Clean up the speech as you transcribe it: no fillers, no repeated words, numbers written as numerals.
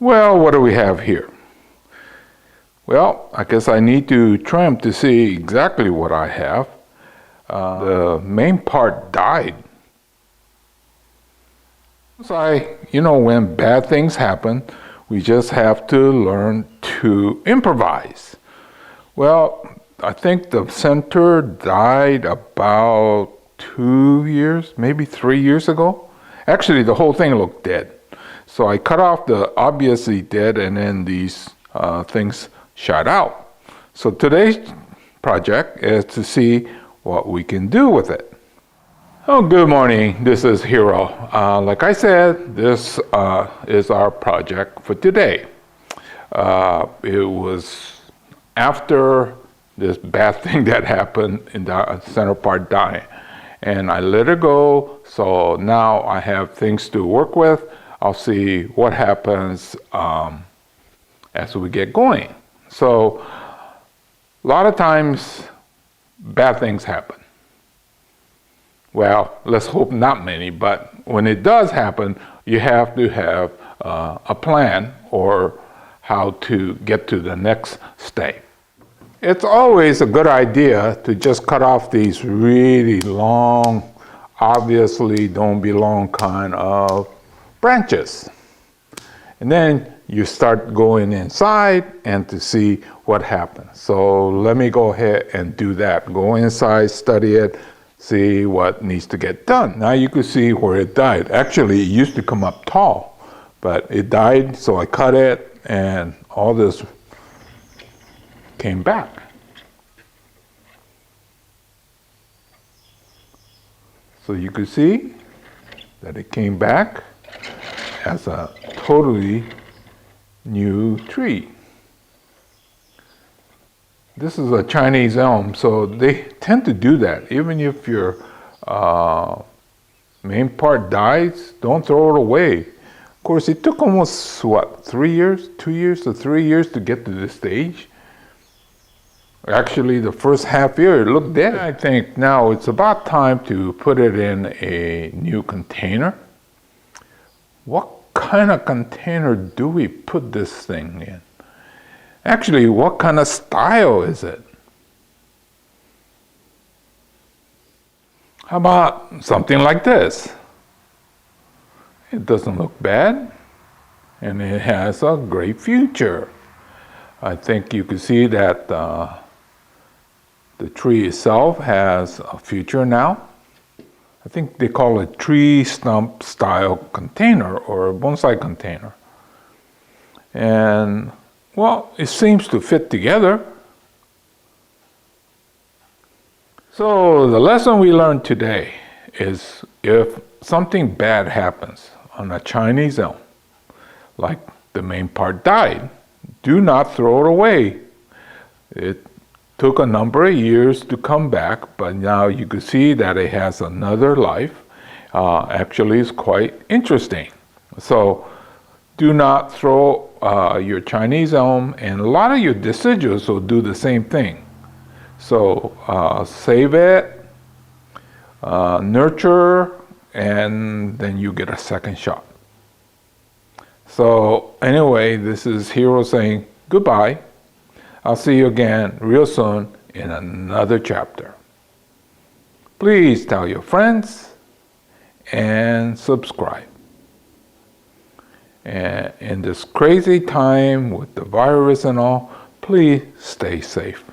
Well, what do we have here? Well, I guess I need to trim to see exactly what I have. The main part died. When bad things happen, we just have to learn to improvise. Well, I think the center died about 2 years, maybe 3 years ago. Actually, the whole thing looked dead. So I cut off the obviously dead, and then these things shot out. So today's project is to see what we can do with it. Oh, good morning. This is Hiro. Like I said, this is our project for today. It was after this bad thing that happened in the center part dying. And I let it go, so now I have things to work with. I'll see what happens as we get going. So, a lot of times, bad things happen. Well, let's hope not many, but when it does happen, you have to have a plan or how to get to the next step. It's always a good idea to just cut off these really long, obviously don't belong kind of branches. And then you start going inside and to see what happens. So let me go ahead and do that. Go inside, study it, see what needs to get done. Now you can see where it died. Actually, it used to come up tall, but it died, so I cut it, and all this came back. So you can see that it came back as a totally new tree. This is a Chinese elm, so they tend to do that. Even if your main part dies, don't throw it away. Of course, it took almost, 3 years? 2 years to 3 years to get to this stage. Actually, the first half year, it looked dead. I think now it's about time to put it in a new container. What kind of container do we put this thing in? Actually, what kind of style is it? How about something like this? It doesn't look bad, and it has a great future. I think you can see that the tree itself has a future now. I think they call it tree stump style container or bonsai container. And well, it seems to fit together. So the lesson we learned today is if something bad happens on a Chinese elm, like the main part died, do not throw it away. It took a number of years to come back, but now you can see that it has another life. Actually, it's quite interesting. So do not throw your Chinese elm, and a lot of your deciduous will do the same thing. So save it, nurture, and then you get a second shot. So anyway, this is Hiro saying goodbye. I'll see you again real soon in another chapter. Please tell your friends and subscribe. And in this crazy time with the virus and all, please stay safe.